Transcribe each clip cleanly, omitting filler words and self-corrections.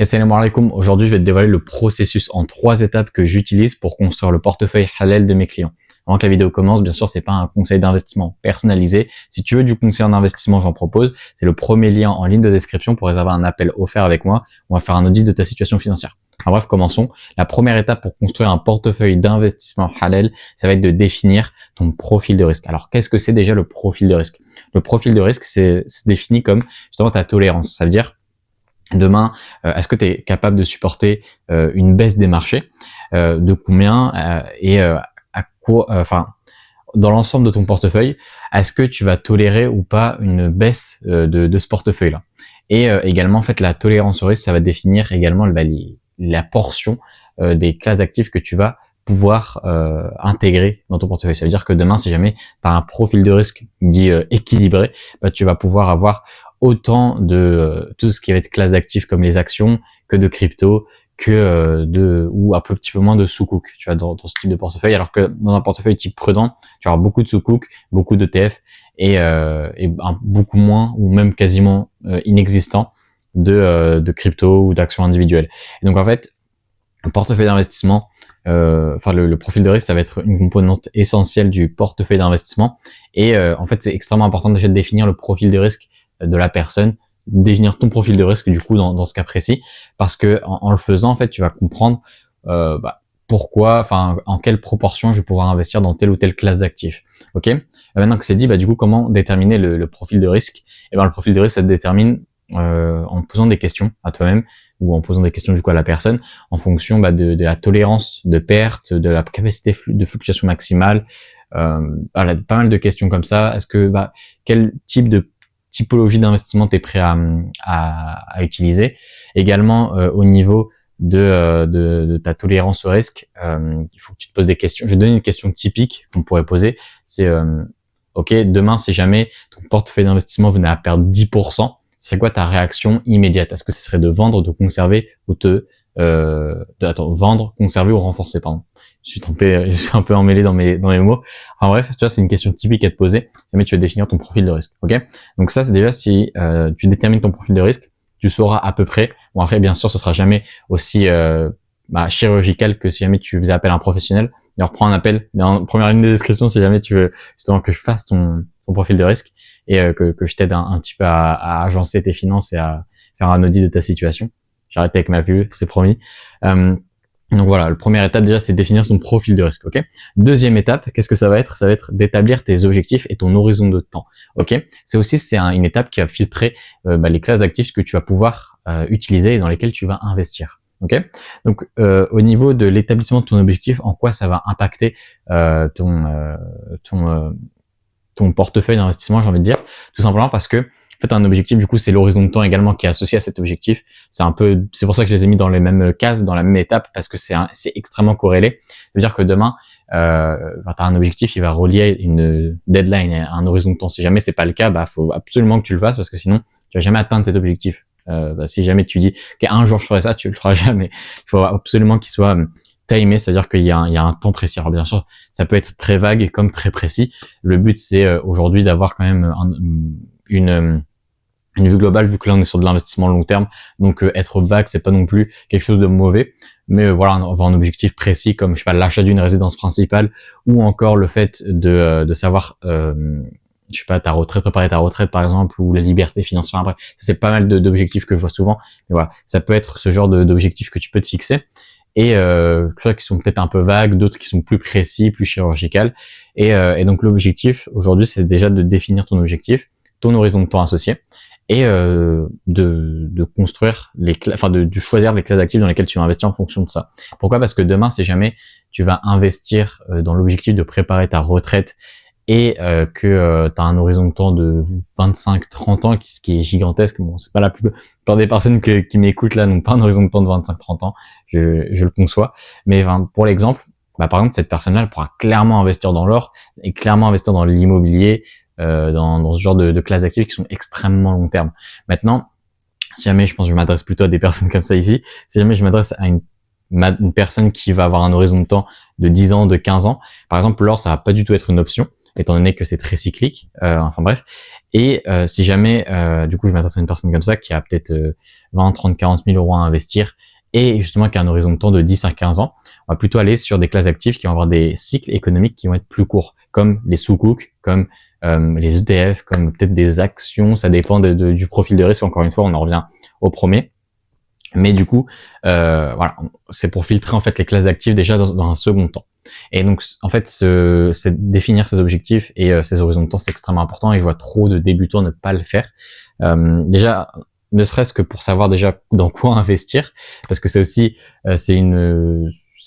Assalamu alaikum. Aujourd'hui, je vais te dévoiler le processus en 3 étapes que j'utilise pour construire le portefeuille halal de mes clients. Avant que la vidéo commence, bien sûr, c'est pas un conseil d'investissement personnalisé. Si tu veux du conseil en investissement, j'en propose. C'est le premier lien en ligne de description pour réserver un appel offert avec moi. On va faire un audit de ta situation financière. En bref, commençons. La première étape pour construire un portefeuille d'investissement halal, ça va être de définir ton profil de risque. Alors, qu'est-ce que c'est déjà le profil de risque? Le profil de risque, c'est défini comme justement ta tolérance. Ça veut dire demain, est-ce que tu es capable de supporter une baisse des marchés, de combien à quoi, enfin, dans l'ensemble de ton portefeuille, est-ce que tu vas tolérer ou pas une baisse de ce portefeuille-là? Et également, en fait, la tolérance au risque, ça va définir également la portion des classes d'actifs que tu vas pouvoir intégrer dans ton portefeuille. Ça veut dire que demain, si jamais tu as un profil de risque dit équilibré, bah, tu vas pouvoir avoir autant de tout ce qui va être classe d'actifs comme les actions, que de crypto, que ou un petit peu moins de sukuk, tu vois, dans ce type de portefeuille. Alors que dans un portefeuille type prudent, tu vas avoir beaucoup de sukuk, beaucoup d'ETF et beaucoup moins ou même quasiment inexistant de crypto ou d'actions individuelles. Et donc en fait, un portefeuille d'investissement, le profil de risque, ça va être une composante essentielle du portefeuille d'investissement. Et en fait, c'est extrêmement important déjà de définir le profil de risque de la personne, définir ton profil de risque du coup dans ce cas précis, parce que en le faisant, en fait, tu vas comprendre pourquoi, en quelle proportion je vais pouvoir investir dans telle ou telle classe d'actifs. Ok. Maintenant que c'est dit, du coup, comment déterminer le profil de risque? Et le profil de risque, ça se détermine en posant des questions à toi-même ou en posant des questions du coup à la personne en fonction de la tolérance de perte, de la capacité de fluctuation maximale, pas mal de questions comme ça. Est-ce que quel type de typologie d'investissement tu es prêt à utiliser? Également au niveau de ta tolérance au risque, il faut que tu te poses des questions. Je vais te donner une question typique qu'on pourrait poser, c'est ok, demain si jamais ton portefeuille d'investissement venait à perdre 10%, c'est quoi ta réaction immédiate? Est-ce que ce serait de vendre, de conserver ou vendre, conserver ou renforcer, pardon. Je suis un peu emmêlé dans mes mots. Enfin bref, tu vois, c'est une question typique à te poser. Jamais tu vas définir ton profil de risque, ok? Donc ça, c'est déjà si tu détermines ton profil de risque, tu sauras à peu près. Bon après, bien sûr, ce sera jamais aussi chirurgical que si jamais tu faisais appel à un professionnel. D'ailleurs, prends un appel en première ligne de description si jamais tu veux justement que je fasse ton profil de risque et que je t'aide un petit peu à agencer tes finances et à faire un audit de ta situation. J'arrête avec ma pub, c'est promis. Donc voilà, la première étape déjà, c'est définir son profil de risque, ok? Deuxième étape, qu'est-ce que ça va être? Ça va être d'établir tes objectifs et ton horizon de temps, ok? C'est une étape qui va filtrer les classes d'actifs que tu vas pouvoir utiliser et dans lesquelles tu vas investir, ok? Donc au niveau de l'établissement de ton objectif, en quoi ça va impacter ton portefeuille d'investissement, j'ai envie de dire, tout simplement parce que en fait, un objectif, du coup, c'est l'horizon de temps également qui est associé à cet objectif. C'est pour ça que je les ai mis dans les mêmes cases, dans la même étape, parce que c'est extrêmement corrélé. Ça veut dire que demain, tu as un objectif, il va relier une deadline, un horizon de temps. Si jamais c'est pas le cas, faut absolument que tu le fasses, parce que sinon, tu vas jamais atteindre cet objectif. Si jamais tu dis qu'un jour je ferai ça, tu le feras jamais. Il faut absolument qu'il soit timé, c'est-à-dire qu'il y a un temps précis. Alors bien sûr, ça peut être très vague comme très précis. Le but, c'est aujourd'hui d'avoir quand même une vue globale, vu que là on est sur de l'investissement long terme, donc être vague, c'est pas non plus quelque chose de mauvais, mais avoir un objectif précis comme l'achat d'une résidence principale, ou encore le fait de savoir ta retraite, préparer ta retraite par exemple, ou la liberté financière après. C'est pas mal d'objectifs que je vois souvent, mais voilà, ça peut être ce genre d'objectifs que tu peux te fixer. Et soit qui sont peut-être un peu vagues, d'autres qui sont plus précis, plus chirurgicales. Et donc l'objectif aujourd'hui, c'est déjà de définir ton objectif, ton horizon de temps associé, et de construire de choisir les classes d'actifs dans lesquelles tu vas investir en fonction de ça. Pourquoi? Parce que demain, si jamais tu vas investir dans l'objectif de préparer ta retraite et que tu as un horizon de temps de 25-30 ans, ce qui est gigantesque. Bon, c'est pas la plupart des personnes qui m'écoutent là n'ont pas un horizon de temps de 25-30 ans, je le conçois. Mais pour l'exemple, par exemple, cette personne-là, elle pourra clairement investir dans l'or et clairement investir dans l'immobilier, dans ce genre de classes d'actifs qui sont extrêmement long terme. Maintenant, si jamais je m'adresse plutôt à des personnes comme ça ici, si jamais je m'adresse à une personne qui va avoir un horizon de temps de 10 ans, de 15 ans, par exemple, l'or, ça va pas du tout être une option. étant donné que c'est très cyclique. Enfin bref. Et si jamais, du coup, je m'adresse à une personne comme ça qui a peut-être 20, 30, 40 000 euros à investir et justement qui a un horizon de temps de 10 à 15 ans, on va plutôt aller sur des classes d'actifs qui vont avoir des cycles économiques qui vont être plus courts, comme les sukuk, comme les ETF, comme peut-être des actions, ça dépend du profil de risque. Encore une fois, on en revient au premier. Mais du coup, voilà, c'est pour filtrer en fait les classes d'actifs déjà dans un second temps. Et donc, en fait, c'est définir ses objectifs et ses horizons de temps, c'est extrêmement important. Et je vois trop de débutants ne pas le faire. Déjà, ne serait-ce que pour savoir déjà dans quoi investir, parce que c'est aussi, c'est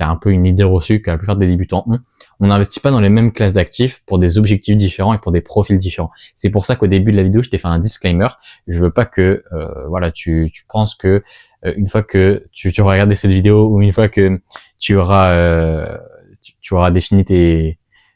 un peu une idée reçue que la plupart des débutants ont. On n'investit pas dans les mêmes classes d'actifs pour des objectifs différents et pour des profils différents. C'est pour ça qu'au début de la vidéo, je t'ai fait un disclaimer. Je veux pas que, voilà, tu penses que une fois que tu auras regardé cette vidéo ou une fois que tu auras tu auras défini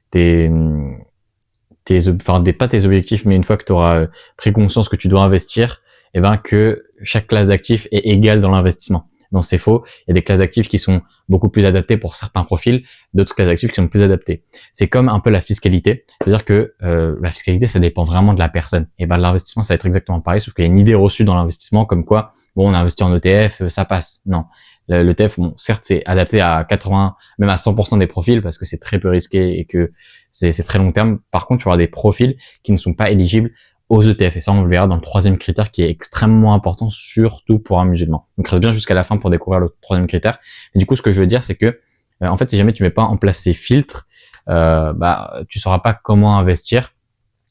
pas tes objectifs, mais une fois que tu auras pris conscience que tu dois investir, et ben que chaque classe d'actifs est égale dans l'investissement. Non, c'est faux. Il y a des classes d'actifs qui sont beaucoup plus adaptées pour certains profils, d'autres classes d'actifs qui sont plus adaptées. C'est comme un peu la fiscalité. C'est-à-dire que la fiscalité, ça dépend vraiment de la personne. Et ben l'investissement, ça va être exactement pareil, sauf qu'il y a une idée reçue dans l'investissement comme quoi, bon, on a investi en ETF, ça passe. Non. L'ETF, bon, certes, c'est adapté à 80, même à 100% des profils parce que c'est très peu risqué et que c'est très long terme. Par contre, tu auras des profils qui ne sont pas éligibles aux ETF. Et ça, on le verra dans le troisième critère qui est extrêmement important, surtout pour un musulman. Donc, reste bien jusqu'à la fin pour découvrir le troisième critère. Et du coup, ce que je veux dire, c'est que, en fait, si jamais tu mets pas en place ces filtres, tu sauras pas comment investir.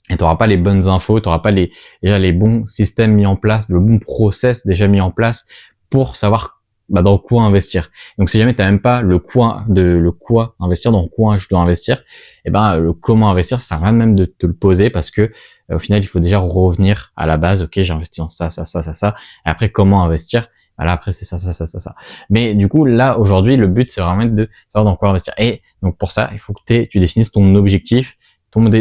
Et tu n'auras pas les bonnes infos, tu n'auras pas déjà les bons systèmes mis en place, le bon process déjà mis en place pour savoir dans quoi investir. Donc si jamais tu n'as même pas le quoi investir, dans quoi je dois investir, et le comment investir, ça sert à rien même de te le poser parce que au final il faut déjà revenir à la base. Ok, j'ai investi en ça, et après comment investir. Voilà, après c'est ça. Mais du coup là aujourd'hui le but c'est vraiment de savoir dans quoi investir. Et donc pour ça il faut que tu définisses ton objectif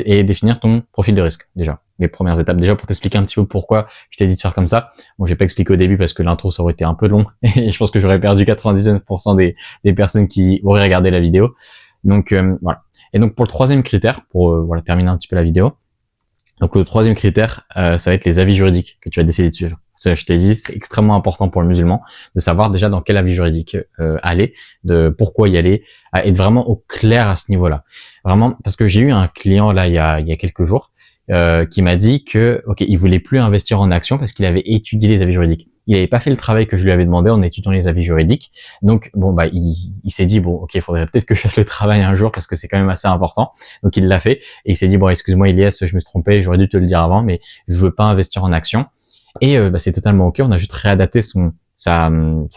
et définir ton profil de risque, déjà. Les premières étapes, déjà, pour t'expliquer un petit peu pourquoi je t'ai dit de faire comme ça. Bon, j'ai pas expliqué au début parce que l'intro, ça aurait été un peu long et je pense que j'aurais perdu 99% des personnes qui auraient regardé la vidéo. Donc, voilà. Et donc, pour le troisième critère, pour, voilà, terminer un petit peu la vidéo. Donc, le troisième critère, ça va être les avis juridiques que tu vas décider de suivre. Ça, je t'ai dit, c'est extrêmement important pour le musulman de savoir déjà dans quel avis juridique aller, de pourquoi y aller, à être vraiment au clair à ce niveau-là. Vraiment, parce que j'ai eu un client là il y a quelques jours qui m'a dit que il voulait plus investir en actions parce qu'il avait étudié les avis juridiques. Il n'avait pas fait le travail que je lui avais demandé en étudiant les avis juridiques. Donc bon il s'est dit bon il faudrait peut-être que je fasse le travail un jour parce que c'est quand même assez important. Donc il l'a fait et il s'est dit bon excuse-moi Ilyes, je me suis trompé, j'aurais dû te le dire avant, mais je veux pas investir en actions. Et c'est totalement ok. On a juste réadapté sa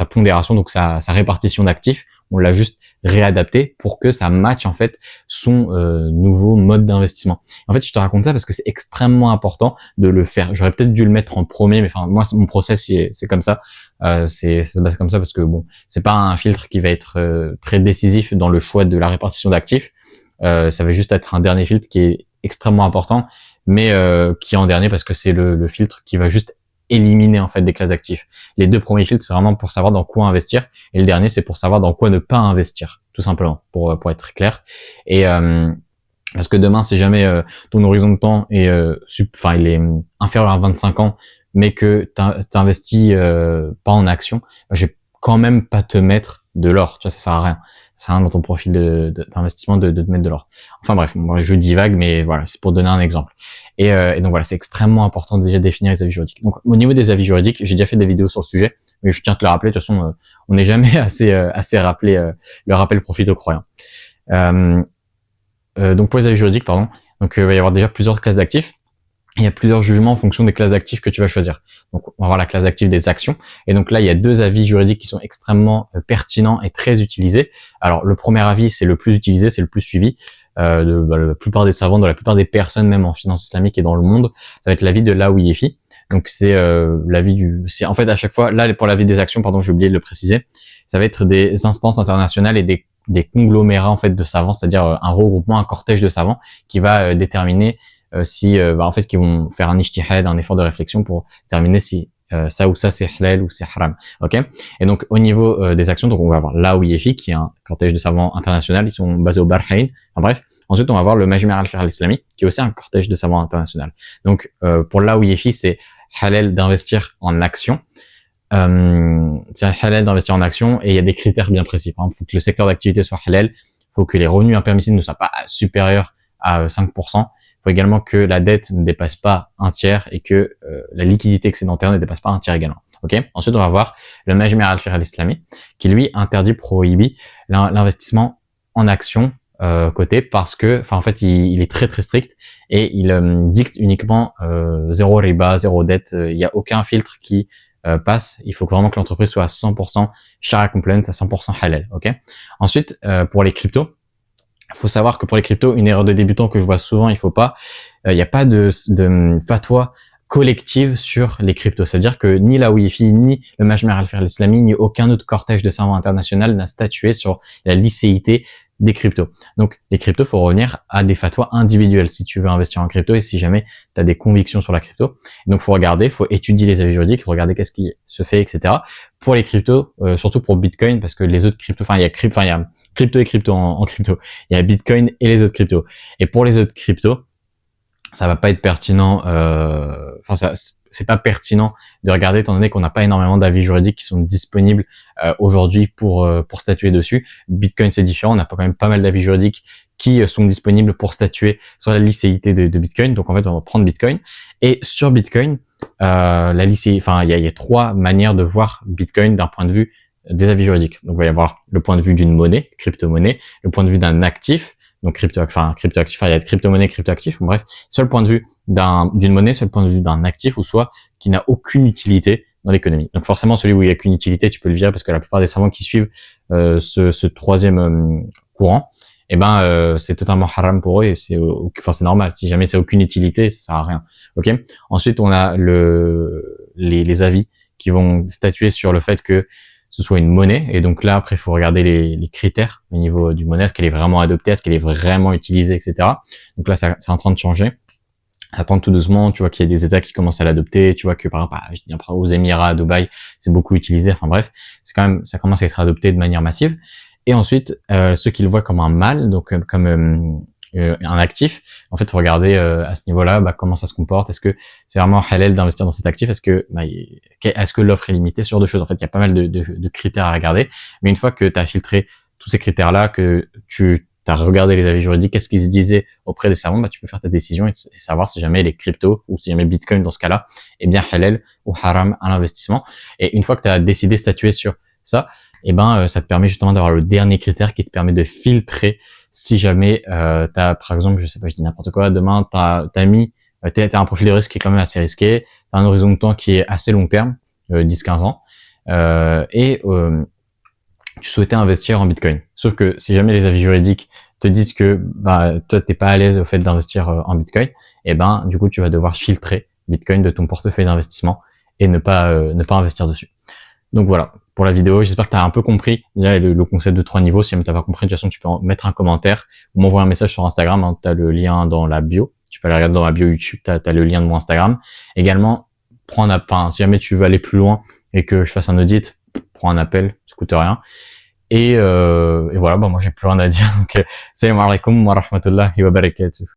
pondération, donc sa répartition d'actifs. On l'a juste réadapté pour que ça matche en fait son nouveau mode d'investissement. En fait, je te raconte ça parce que c'est extrêmement important de le faire. J'aurais peut-être dû le mettre en premier, mais enfin moi mon process c'est comme ça. Ça se base comme ça parce que bon, c'est pas un filtre qui va être très décisif dans le choix de la répartition d'actifs. Ça va juste être un dernier filtre qui est extrêmement important, mais qui est en dernier parce que c'est le filtre qui va juste éliminer en fait des classes d'actifs. Les deux premiers filtres c'est vraiment pour savoir dans quoi investir et le dernier c'est pour savoir dans quoi ne pas investir, tout simplement pour être très clair. Et parce que demain si jamais ton horizon de temps est il est inférieur à 25 ans mais que t'investis pas en action, je vais quand même pas te mettre de l'or, tu vois, ça sert à rien. Ça sert à rien dans ton profil d'investissement de te mettre de l'or. Enfin bref, moi je divague, mais voilà, c'est pour donner un exemple. Et donc voilà, c'est extrêmement important de déjà définir les avis juridiques. Donc au niveau des avis juridiques, j'ai déjà fait des vidéos sur le sujet, mais je tiens à te le rappeler. De toute façon, on n'est jamais assez rappelé. Le rappel profite aux croyants. Donc pour les avis juridiques, pardon. Donc il va y avoir déjà plusieurs classes d'actifs. Il y a plusieurs jugements en fonction des classes d'actifs que tu vas choisir. Donc, on va voir la classe d'actifs des actions. Et donc là, il y a deux avis juridiques qui sont extrêmement pertinents et très utilisés. Alors, le premier avis, c'est le plus utilisé, c'est le plus suivi. La plupart des savants, dans la plupart des personnes, même en finance islamique et dans le monde, ça va être l'avis de Laouyefi. Donc, c'est l'avis c'est en fait à chaque fois, là, pour l'avis des actions, pardon, j'ai oublié de le préciser, ça va être des instances internationales et des conglomérats, en fait, de savants, c'est-à-dire un regroupement, un cortège de savants qui va déterminer en fait qui vont faire un ijtihad, un effort de réflexion pour déterminer si ça ou ça c'est halal ou c'est haram. OK. Et donc au niveau des actions, donc on va avoir Laouyefi qui est un cortège de savants international, ils sont basés au Bahreïn. Enfin bref, Ensuite, on va voir le Majma' al-Fiqh al-Islami, qui est aussi un cortège de savants international. Donc, pour l'AOIFI, c'est halal d'investir en actions. C'est halal d'investir en actions et il y a des critères bien précis. Par exemple, il faut que le secteur d'activité soit halal, il faut que les revenus impermissibles ne soient pas supérieurs à 5%. Il faut également que la dette ne dépasse pas un tiers et que la liquidité excédentaire ne dépasse pas un tiers également. Ok. Ensuite, on va voir le Majma' al-Fiqh al-Islami, qui lui prohibe l'investissement en actions côté parce que, en fait, il est très très strict et il dicte uniquement zéro riba, zéro dette. Il n'y a aucun filtre qui passe. Il faut vraiment que l'entreprise soit à 100% sharia compliant, à 100% halal. Ok. Ensuite, pour les cryptos, il faut savoir que pour les cryptos, une erreur de débutant que je vois souvent, il n'y a pas de fatwa collective sur les cryptos. C'est-à-dire que ni la Wi-Fi, ni le Majma' al-Fiqh al-Islami, ni aucun autre cortège de savants international n'a statué sur la licéité des cryptos. Donc, les cryptos, faut revenir à des fatwas individuels si tu veux investir en crypto et si jamais tu as des convictions sur la crypto. Donc, faut regarder, faut étudier les avis juridiques, faut regarder qu'est-ce qui se fait, etc. Pour les cryptos, surtout pour Bitcoin, parce que les autres cryptos, il y a crypto et crypto en crypto. Il y a Bitcoin et les autres cryptos. Et pour les autres cryptos, ça va pas être pertinent, c'est pas pertinent de regarder étant donné qu'on n'a pas énormément d'avis juridiques qui sont disponibles aujourd'hui pour statuer dessus. Bitcoin c'est différent, on a quand même pas mal d'avis juridiques qui sont disponibles pour statuer sur la licéité de Bitcoin. Donc en fait, on va prendre Bitcoin et sur Bitcoin, il y a trois manières de voir Bitcoin d'un point de vue des avis juridiques. Donc il va y avoir le point de vue d'une monnaie, crypto-monnaie, le point de vue d'un actif. Donc cryptoactif, il y a crypto-monnaie, cryptoactif, bref, soit le point de vue d'une monnaie, soit le point de vue d'un actif, ou soit qui n'a aucune utilité dans l'économie. Donc forcément, celui où il n'y a qu'une utilité, tu peux le virer parce que la plupart des savants qui suivent ce troisième courant, c'est totalement haram pour eux et c'est normal. Si jamais c'est aucune utilité, ça sert à rien. Ok. Ensuite, on a les avis qui vont statuer sur le fait que ce soit une monnaie. Et donc là, après, il faut regarder les critères au niveau du monnaie. Est-ce qu'elle est vraiment adoptée? Est-ce qu'elle est vraiment utilisée, etc. Donc là, c'est en train de changer. Attendre tout doucement. Tu vois qu'il y a des États qui commencent à l'adopter. Tu vois que, par exemple, aux Émirats, à Dubaï, c'est beaucoup utilisé. Enfin bref, ça commence à être adopté de manière massive. Et ensuite, ceux qui le voient comme un mal, donc comme un actif, en fait, faut regarder à ce niveau-là comment ça se comporte. Est-ce que c'est vraiment halal d'investir dans cet actif? Est-ce que l'offre est limitée? Sur deux choses. En fait, il y a pas mal de critères à regarder. Mais une fois que tu as filtré tous ces critères-là, que tu as regardé les avis juridiques, qu'est-ce qu'ils se disaient auprès des savants, tu peux faire ta décision et savoir si jamais les cryptos ou si jamais Bitcoin dans ce cas-là est bien halal ou haram à l'investissement. Et une fois que tu as décidé statuer sur ça, ça te permet justement d'avoir le dernier critère qui te permet de filtrer si jamais t'as, par exemple, je dis n'importe quoi, demain t'as un profil de risque qui est quand même assez risqué, t'as un horizon de temps qui est assez long terme, 10-15 ans, tu souhaitais investir en Bitcoin. Sauf que si jamais les avis juridiques te disent que toi t'es pas à l'aise au fait d'investir en Bitcoin, du coup tu vas devoir filtrer Bitcoin de ton portefeuille d'investissement et ne pas investir dessus. Donc voilà, pour la vidéo, j'espère que tu as un peu compris le concept de 3 niveaux. Si jamais tu n'as pas compris, de toute façon, tu peux mettre un commentaire ou m'envoyer un message sur Instagram. Hein, tu as le lien dans la bio. Tu peux aller regarder dans la bio YouTube, tu as le lien de mon Instagram. Également, si jamais tu veux aller plus loin et que je fasse un audit, prends un appel, ça coûte rien. Et voilà, moi j'ai plus rien à dire. Donc, salam alaikum wa rahmatullahi wa barakatuh.